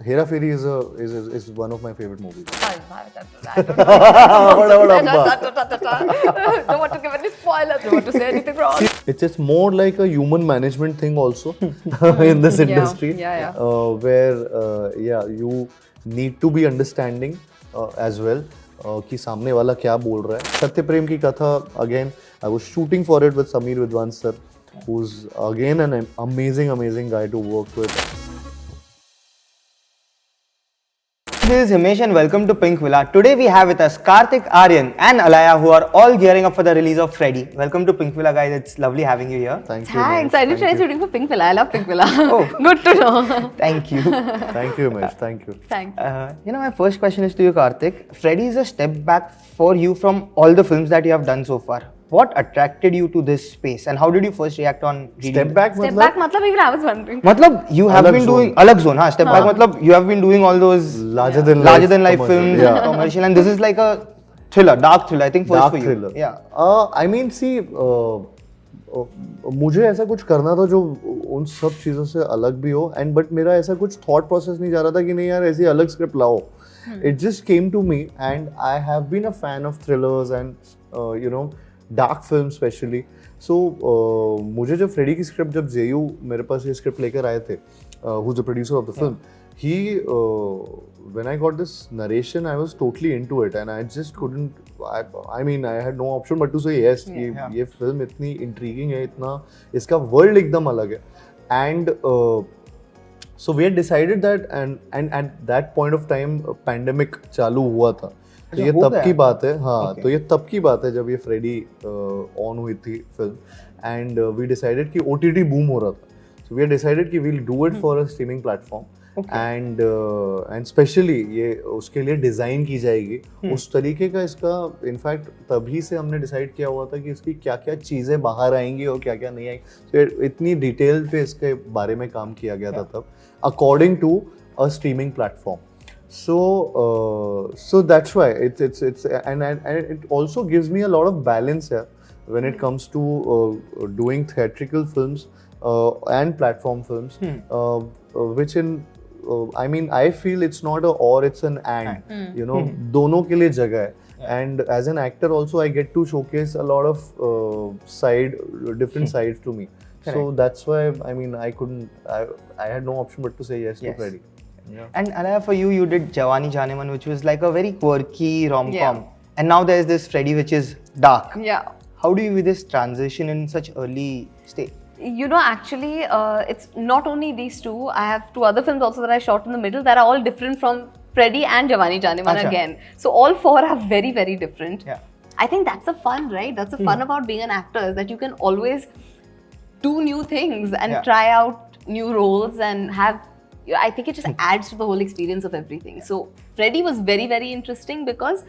Hera Fairy is one of my favorite movies. I don't want to give any spoilers. Don't want to say anything wrong. It's more like a human management thing also in this industry. Yeah. Where you need to be understanding as well. कि सामने वाला क्या बोल रहा है. सत्य प्रेम की कथा, again I was shooting for it with Sameer Vidwan sir, who's again an amazing guy to work with. This is Himesh and welcome to Pink Villa. Today we have with us Karthik, Aryan and Alaya, who are all gearing up for the release of Freddy. Welcome to Pink Villa, guys. It's lovely having you here. Thank you. Thanks. I did try shooting for Pink Villa. I love Pink Villa. Oh. Good to know. Thank you. Thank you, Himesh. Thank you. Thanks. My first question is to you, Karthik. Freddy is a step back for you from all the films that you have done so far. What attracted you to this space and how did you first react on reading Step back, Step back, matlab even I was wondering. Matlab you have Alag been zone. doing Alag Zone, हाँ. Step back matlab you have been doing all those larger than life commercial. films, Yeah. commercial, and this is like a thriller, dark thriller. I think first Dark for you. thriller. Yeah. I mean, see, मुझे ऐसा कुछ करना था जो उन सब चीज़ों से अलग भी हो एंड बट मेरा ऐसा कुछ थॉट प्रोसेस नहीं जा रहा था कि नहीं यार ऐसी अलग स्क्रिप्ट लाओ. It just came to me and I have been a fan of thrillers and dark films especially. So मुझे जब फ्रेडी की स्क्रिप्ट जब जेयू मेरे पास ये स्क्रिप्ट लेकर आए थे, who's the producer of the film, he when I got this narration I was totally into it and I just couldn't, I mean I had no option but to say yes कि ये film इतनी intriguing है, इतना इसका world एकदम अलग है. And so we had decided that and at that point of time pandemic चालू हुआ था. तो ये तब की बात है, हाँ. तो ये तब की बात है जब ये फ्रेडी ऑन हुई थी फिल्म एंड वी डिसाइडेड कि OTT बूम हो रहा था. सो वी डिसाइडेड कि we'll do it for a streaming platform and especially ये उसके लिए डिज़ाइन की जाएगी उस तरीके का. इसका इनफैक्ट तभी से हमने डिसाइड किया हुआ था कि इसकी क्या क्या चीज़ें बाहर आएंगी और क्या क्या नहीं आएंगी. तो इतनी डिटेल पे इसके बारे में काम किया गया था तब according to a streaming platform. So that's why it's and it also gives me a lot of balance here when it comes to doing theatrical films and platform films, which in I mean I feel it's not a or, it's an and. दोनों के लिए जगह है. And as an actor also I get to showcase a lot of different sides to me. So that's why I mean I had no option but to say yes to Freddy. Yeah. And Alaya, for you did Jawani Janeman, which was like a very quirky rom-com. Yeah. And now there's this Freddy, which is dark. Yeah. How do you view this transition in such early stage? Actually, it's not only these two. I have two other films also that I shot in the middle that are all different from Freddy and Jawani Janeman again. So all four are very, very different. Yeah. I think that's the fun, right? That's the fun about being an actor, is that you can always do new things and try out new roles and have. I think it just adds to the whole experience of everything. So Freddy was very, very interesting because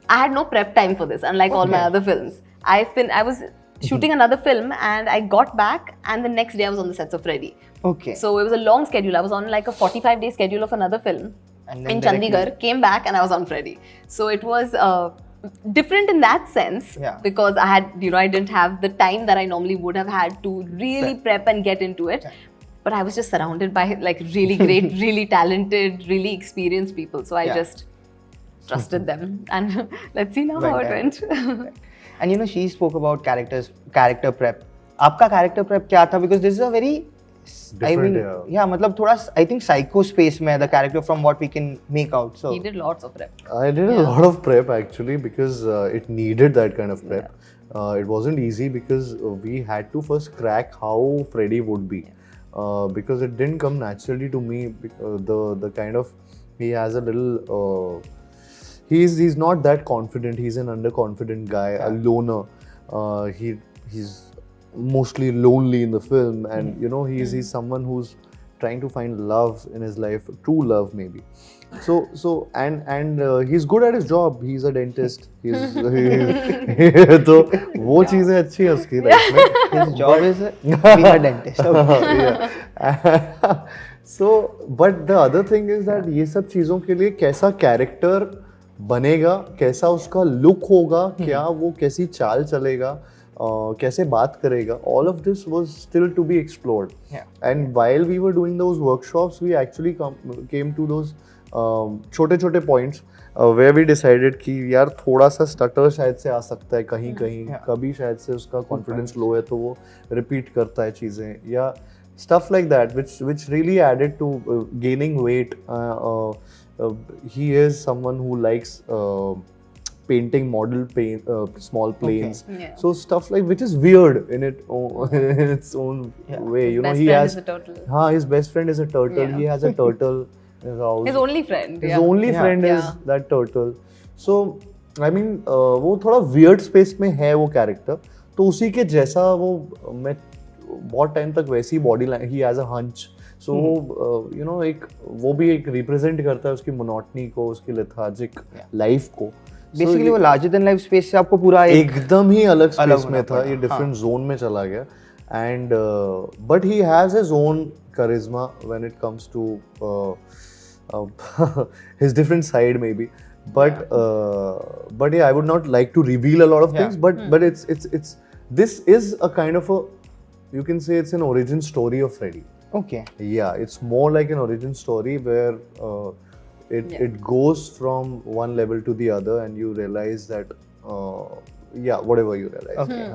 I had no prep time for this, unlike all my other films. I was shooting another film and I got back and the next day I was on the sets of Freddy. Okay. So it was a long schedule. I was on like a 45-day schedule of another film in Chandigarh, came back and I was on Freddy. So it was different in that sense because I had, I didn't have the time that I normally would have had to really prep and get into it. But I was just surrounded by like really great, really talented, really experienced people. So I just trusted them. And let's see now how it went. And she spoke about character prep. Aapka character prep kya tha? Because this is a very different, matlab thoda I think psycho space mein the character from what we can make out. So he did lots of prep. I did a lot of prep actually because it needed that kind of prep. It wasn't easy because we had to first crack how Freddy would be. Because it didn't come naturally to me. The kind of, he has a little he's not that confident. He's an underconfident guy, a loner. He's mostly lonely in the film, and he's someone who's trying to find love in his life, true love maybe. So and he's good at his job. He's a dentist. तो वो चीजें अच्छी हैं उसकी life में. His job is being a dentist. So but the other thing is that ये सब चीजों के लिए कैसा कैरेक्टर बनेगा, कैसा उसका लुक होगा, क्या वो कैसी चाल चलेगा, कैसे बात करेगा, all of this was still to be explored. And while we were doing those workshops, we actually came to those छोटे points where we decided कि यार थोड़ा सा stutter शायद से आ सकता है कहीं कभी शायद से उसका confidence low है तो वो repeat करता है चीज़ें, या stuff like that which really added to gaining weight. He is someone who likes painting model small planes. So stuff like which is weird in its own way. You know, Best he friend has is a turtle. his best friend is a turtle. He has a turtle in his house. His only friend. His only friend is that turtle. So I mean वो थोड़ा weird space में है वो character. तो उसी के जैसा वो मैं बहुत टाइम तक वैसी body line, he has a hunch, so you know एक वो भी एक रिप्रेजेंट करता है उसकी मोनोटनी को, उसकी लेथार्जिक लाइफ को. बेसिकली वो लार्जर देन लाइफ स्पेस से आपको पूरा एकदम ही अलग स्पेस में था, ये डिफरेंट जोन में चला गया. And but he has his own charisma when it comes to his different side maybe, but yeah, I would not like to reveal a lot of things, but it's this is a kind of a, you can say it's an origin story of Freddy. Okay. Yeah, it's more like an origin story where it goes from one level to the other and you realize that whatever you realize. Okay.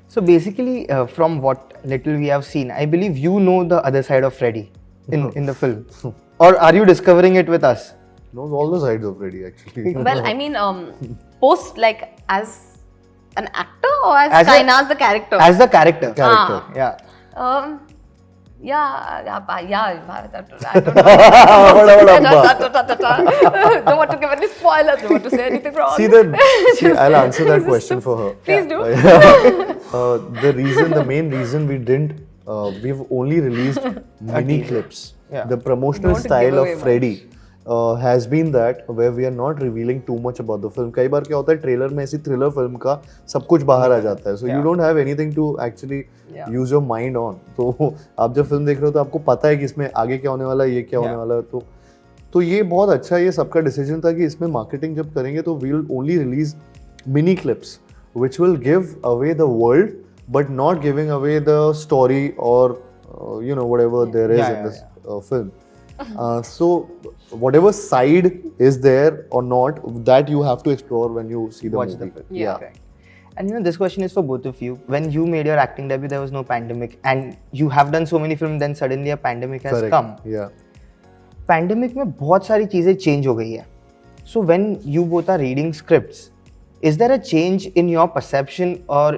So basically from what little we have seen, I believe you know the other side of Freddy in the film. Or are you discovering it with us? Knows all the sides of Freddy actually. Well, I mean, post like as an actor or as Kainaz the character? As the character. Yeah. Don't want to give any spoilers, don't want to say anything wrong. See, I'll answer that question for her. Please do. The main reason we didn't, we've only released mini clips. The promotional style of Freddy has been that where we are not revealing too much about the film. कई बार क्या होता है trailer में ऐसी thriller film का सब कुछ बाहर आ जाता है, so you don't have anything to actually use your mind on. तो आप जब फिल्म देख रहे हो तो आपको पता है कि इसमें आगे क्या होने वाला है, ये क्या होने वाला है. तो ये बहुत अच्छा, ये सबका डिसीजन था कि इसमें मार्केटिंग जब करेंगे तो we'll only release mini clips which will give away the world but not giving away the story or you know whatever there is in this film. So whatever side is there or not, that you have to explore when you see the movie. The film. Yeah. And you know, this question is for both of you. When you made your acting debut, there was no pandemic, and you have done so many films. Then suddenly a pandemic has come. Yeah. Pandemic में बहुत सारी चीजें change हो गई है. So when you both are reading scripts, is there a change in your perception or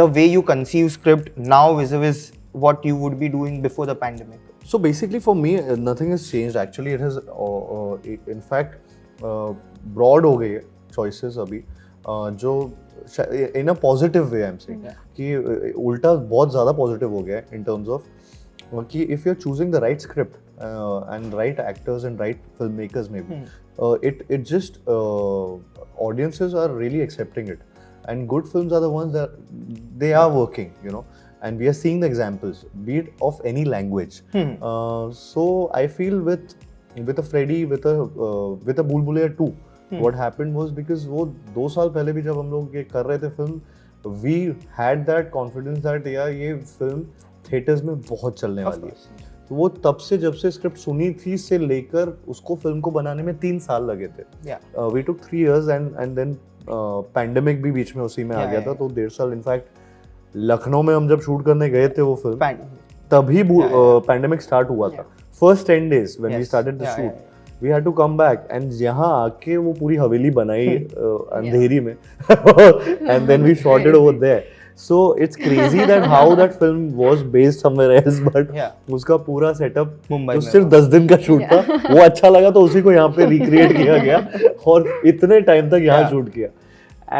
the way you conceive script now vis-a-vis what you would be doing before the pandemic? So basically for me, nothing has changed. Actually, it has, in fact, broad हो गई है choices अभी, जो in a positive way I'm saying, कि उल्टा बहुत ज़्यादा positive हो गया है in terms of कि if you're choosing the right script and right actors and right filmmakers maybe, it just audiences are really accepting it, and good films are the ones that they are working, you know. And we are seeing the examples, be it of any language. So I feel with a Freddy, with a Bhool Bhulaiyaa 2, what happened was because वो 2 साल पहले भी जब हम लोग ये कर रहे थे film, we had that confidence that यार ये film theaters में बहुत चलने वाली है. तो वो तब से जब से स्क्रिप्ट सुनी थी से लेकर उसको फिल्म को बनाने में 3 साल लगे थे. We took 3 years and then pandemic भी बीच में उसी में आ गया था, तो 1.5 साल इनफैक्ट लखनऊ में हम जब शूट करने गए थे वो फिल्म, तभी पैंडेमिक स्टार्ट हुआ था. First 10 days when we started the shoot, we had to come back and यहाँ आके वो पूरी हवेली बनाई अंधेरी में and then we shot it over there. So it's crazy that how that film was based somewhere else, but उसका पूरा setup तो सिर्फ 10 दिन का शूट था. वो अच्छा लगा तो उसी को यहाँ पे रिक्रिएट किया गया और इतने टाइम तक यहाँ शूट किया.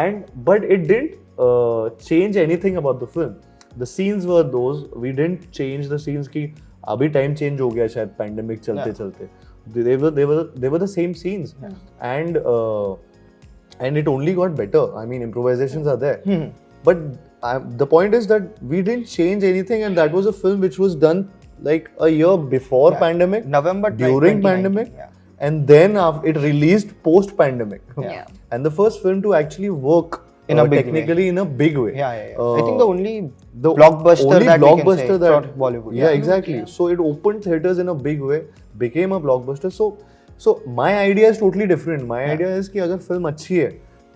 And but it didn't change anything about the film. The scenes were those. We didn't change the scenes कि अभी टाइम चेंज हो गया शायद पैंडेमिक चलते चलते. They were the same scenes, and it only got better. I mean, improvisations are there, but the point is that we didn't change anything, and that was a film which was done like a year before pandemic, November during pandemic, and then it released post pandemic. And the first film to actually work In a big way. technically in a big way. Yeah. I think the only The blockbuster only that blockbuster we can say that for Bollywood. Yeah, exactly. So it opened theaters in a big way, became a blockbuster. So my idea is totally different. My idea is कि अगर film अच्छी है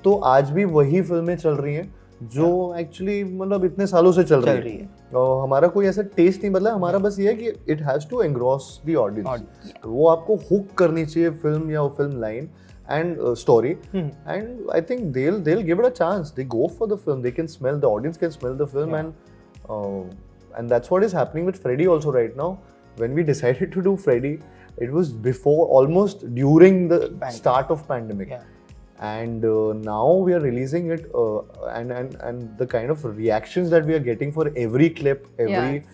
तो आज भी वही फिल्में चल रही हैं जो एक्चुअली मतलब इतने सालों से चल रही है और हमारा कोई ऐसा टेस्ट नहीं बदला. हमारा बस ये है कि it has to engross the audience. वो आपको हुक करनी चाहिए फिल्म या film line and story, and I think they'll give it a chance. They go for the film. They can smell, the audience can smell the film, and that's what is happening with Freddy also right now. When we decided to do Freddy, it was before, almost during the start of pandemic, and now we are releasing it, and the kind of reactions that we are getting for every clip, every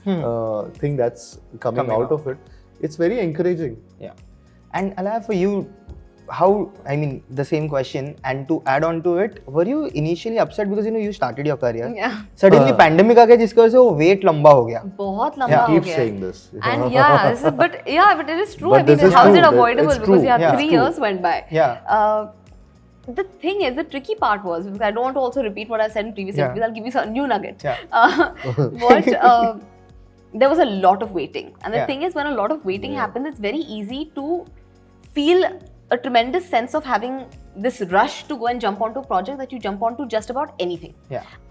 thing that's coming out of it, it's very encouraging. Yeah, and Alaa, for you, how, I mean, the same question, and to add on to it, were you initially upset because you started your career? Yeah. Suddenly pandemic आ गया जिसकी वजह से वो weight लंबा हो गया. बहुत लंबा हो गया. Keep saying this. And but it is true. But I mean, how is it avoidable? It's Because true. 3 years went by. Yeah. The thing is, the tricky part was, because I don't want to also repeat what I said in previous interviews, I'll give you a new nugget. But there was a lot of waiting. And the thing is, when a lot of waiting happens, it's very easy to feel a tremendous sense of having this rush to go and jump onto a project that you jump onto just about anything.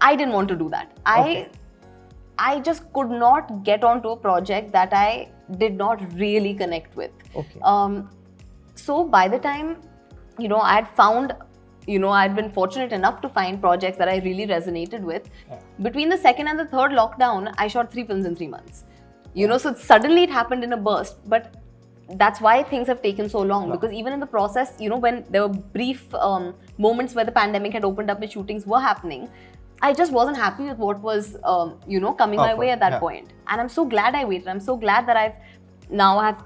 I didn't want to do that. I just could not get onto a project that I did not really connect with. So by the time, I had found, I'd been fortunate enough to find projects that I really resonated with. Between the second and the third lockdown, I shot 3 films in 3 months. So suddenly it happened in a burst, but that's why things have taken so long, because even in the process, when there were brief moments where the pandemic had opened up and shootings were happening, I just wasn't happy with what was, coming my way at that point. And I'm so glad I waited. I'm so glad that I have,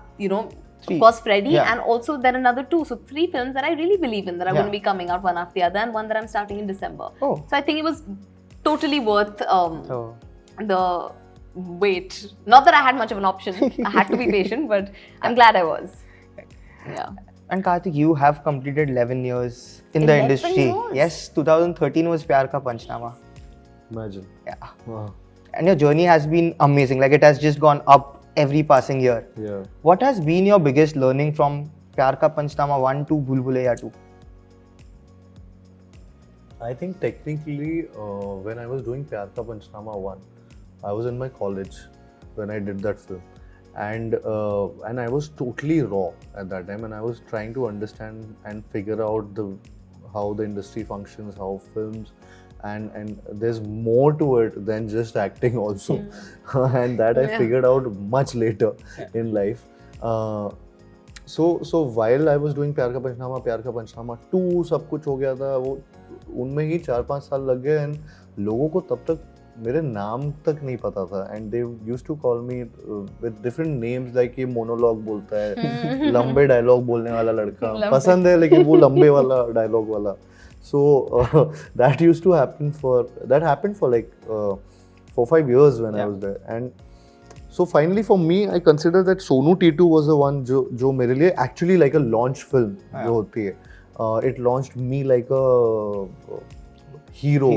of course, Freddy, and also there are another 2. So 3 films that I really believe in that are going to be coming out one after the other, and one that I'm starting in December. So I think it was totally worth the wait. Not that I had much of an option. I had to be patient, but I'm glad I was. Yeah. And Karthik, you have completed 11 years in the 11 industry. years? Yes, 2013 was Pyar Ka Panchnama. Imagine. Yeah. Wow. And your journey has been amazing. Like, it has just gone up every passing year. Yeah. What has been your biggest learning from Pyar Ka Panchnama 1 to Bhool Bhulaiya 2? I think technically, when I was doing Pyar Ka Panchnama 1, I was in my college when I did that film, and I was totally raw at that time, and I was trying to understand and figure out how the industry functions, how films, and there's more to it than just acting also, and that I figured out much later in life. So while I was doing Pyar Ka Panchnama 2 सब कुछ हो गया था, वो उनमें ही 4-5 साल लग गए, and लोगों को तब तक मेरे नाम तक नहीं पता था, and they used to call me with different names, like ये मोनोलॉग बोलता है, लंबे डायलॉग बोलने वाला लड़का, पसंद है लेकिन वो लंबे वाला डायलॉग वाला. So that happened for like 4-5 years when I was there, and so finally for me I consider that Sonu T2 was the one जो मेरे लिए actually like a launch film जो होती है. It launched me like a hero,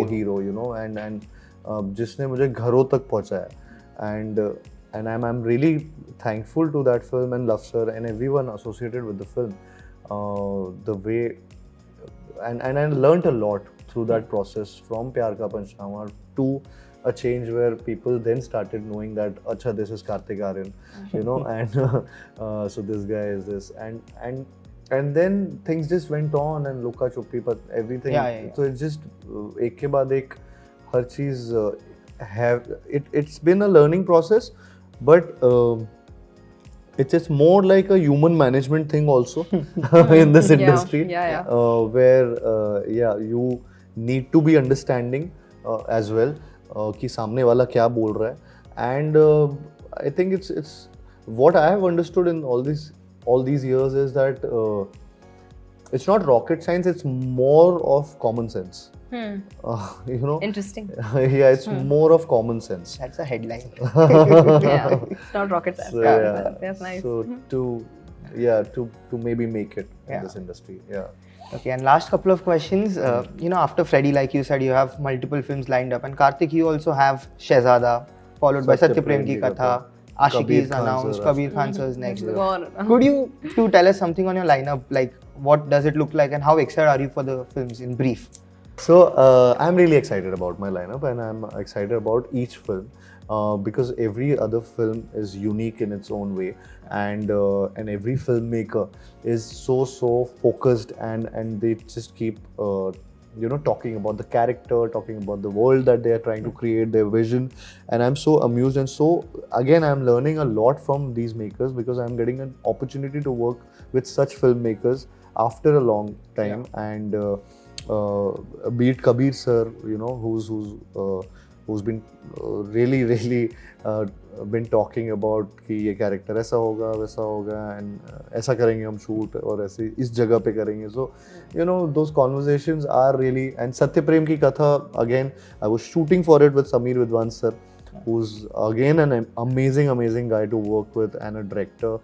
and जिसने मुझे घरों तक पहुंचाया, and I'm really thankful to that film and Love Sir and everyone associated with the film. The way and I learned a lot through that process, from Pyar Ka Panchnama to a change where people then started knowing that acha, this is Kartik Aaryan, and so this guy is this, and then things just went on, and Luka Chuppi, but everything. So it's just ek ke baad ek har cheez it's been a learning process, but it's more like a human management thing also in this industry, where you need to be understanding as well कि सामने वाला क्या बोल रहा है, and I think it's what I have understood in all these years is that it's not rocket science, it's more of common sense. Interesting. It's more of common sense. That's a headline. It's not rocket science. So, That's nice. So to maybe make it Yeah. in this industry. Yeah. Okay, and last couple of questions. You know, after Freddy, like you said, you have multiple films lined up, and Karthik, you also have Shehzada, followed by Satya Prem Ki Katha. Ashiki Kabir is Khan announced. sir, Kabir Khan sir is next. Go on. Could you two tell us something on your lineup? Like, what does it look like, and how excited are you for the films in brief? So I'm really excited about my lineup, and I'm excited about each film because every other film is unique in its own way, and every filmmaker is so focused, and they just keep talking about the character, talking about the world that they are trying to create, their vision, and I'm so amused, and so again I'm learning a lot from these makers because I'm getting an opportunity to work with such filmmakers after a long time, and be it Kabir sir, who's been really been talking about कि ये character ऐसा होगा वैसा होगा and ऐसा करेंगे हम shoot और ऐसे इस जगह पे करेंगे, so those conversations are really, and Satya Prem Ki Katha, again I was shooting for it with Sameer Vidwan sir, who's again an amazing guy to work with and a director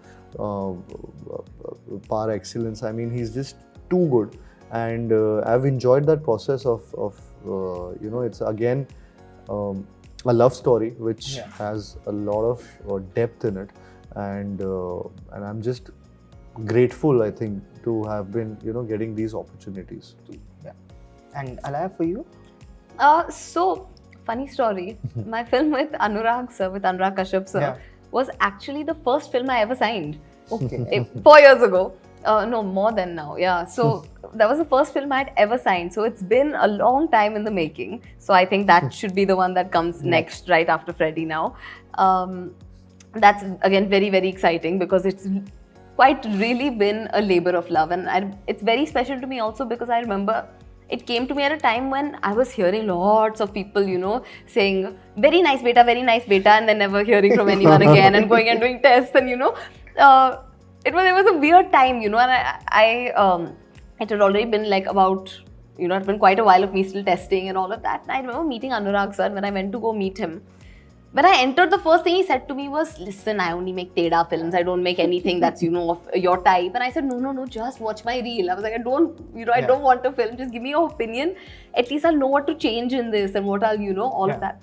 par excellence. I mean, he's just too good, and I've enjoyed that process of it's again a love story which has a lot of depth in it, and I'm just grateful, I think, to have been getting these opportunities. Yeah. And Alaya, for you? So funny story. My film with Anurag sir, with Anurag Kashyap sir, was actually the first film I ever signed. Okay. 4 years ago. No, more than now. Yeah. So that was the first film I had ever signed. So it's been a long time in the making. So I think that should be the one that comes next, right after Freddy now. That's again very exciting because it's quite really been a labor of love, and it's very special to me also because I remember it came to me at a time when I was hearing lots of people, saying very nice beta, and then never hearing from anyone again, and going and doing tests, and it was a weird time, and I it had already been like about, it's been quite a while of me still testing and all of that. And I remember meeting Anurag sir, when I went to go meet him. When I entered, the first thing he said to me was, listen, I only make Teda films. I don't make anything that's, of your type. And I said, no, just watch my reel. I was like, I don't want a film. Just give me your opinion. At least I'll know what to change in this and what I'll, all of that.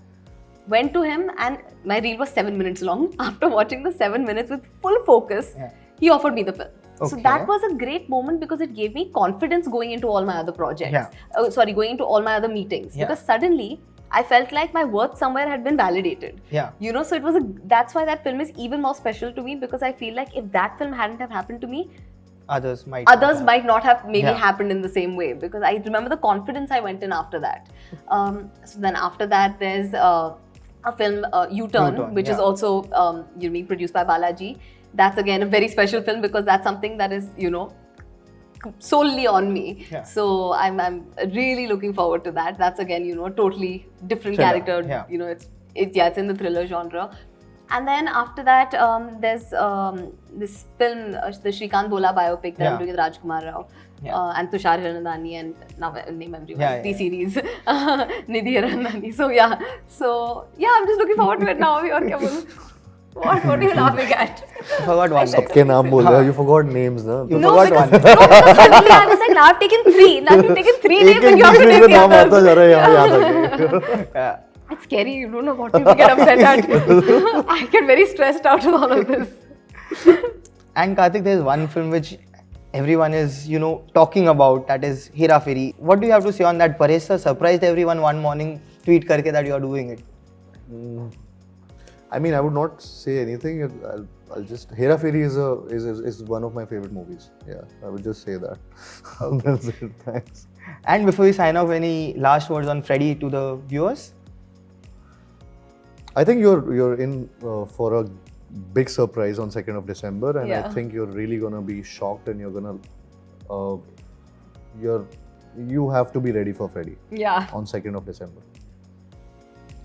Went to him, and my reel was 7 minutes long. After watching the 7 minutes with full focus, he offered me the film. Okay. So that was a great moment because it gave me confidence going into all my other projects. Going into all my other meetings. Because suddenly, I felt like my worth somewhere had been validated. So that's why that film is even more special to me, because I feel like if that film hadn't have happened to me, others might not have maybe happened in the same way, because I remember the confidence I went in after that. So then after that, there's a film, U-Turn, which is also being produced by Balaji. That's again a very special film because that's something that is, solely on me. So I'm really looking forward to that. That's again, a totally different character. It's in the thriller genre. And then after that, there's this film, the Shrikant Bola biopic that I'm doing with Rajkumar Rao and Tushar Hiranandani, and now name everyone, T-series, Nidhi Hiranandani. So I'm just looking forward to it now. What are you laughing at? You forgot one. Sabke naam bol you forgot names, na? You forgot one. Because suddenly I was like, now I've taken three. Now you've taken three names and you have to name the others. It's scary. You don't know what people get upset at. I get very stressed out with all of this. And Karthik, there's one film which everyone is, talking about, that is Hera Pheri. What do you have to say on that? Paresh sir surprised everyone one morning, tweet karke that you are doing it. I mean, I would not say anything. I'll just, Hera Pheri is one of my favorite movies. Yeah, I would just say that. That's it. Thanks. And before we sign off, any last words on Freddy to the viewers? I think you're in for a big surprise on 2nd of December, and I think you're really gonna be shocked, and you're gonna you have to be ready for Freddy. On 2nd of December.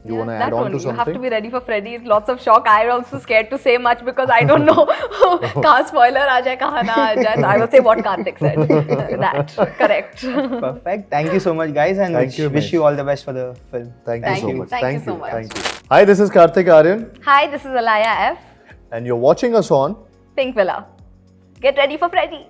You want to add on to something? You have to be ready for Freddy. Lots of shock. I'm also scared to say much because I don't know. Kahan spoiler aa jaye, kahan na aa jaye. I will say what Karthik said. That, correct. Perfect. Thank you so much, guys, and wish you all the best for the film. Thank you so much. Thank you so much. Thank you. Hi, this is Karthik Aryan. Hi, this is Alaya F. And you're watching us on Pink Villa. Get ready for Freddy.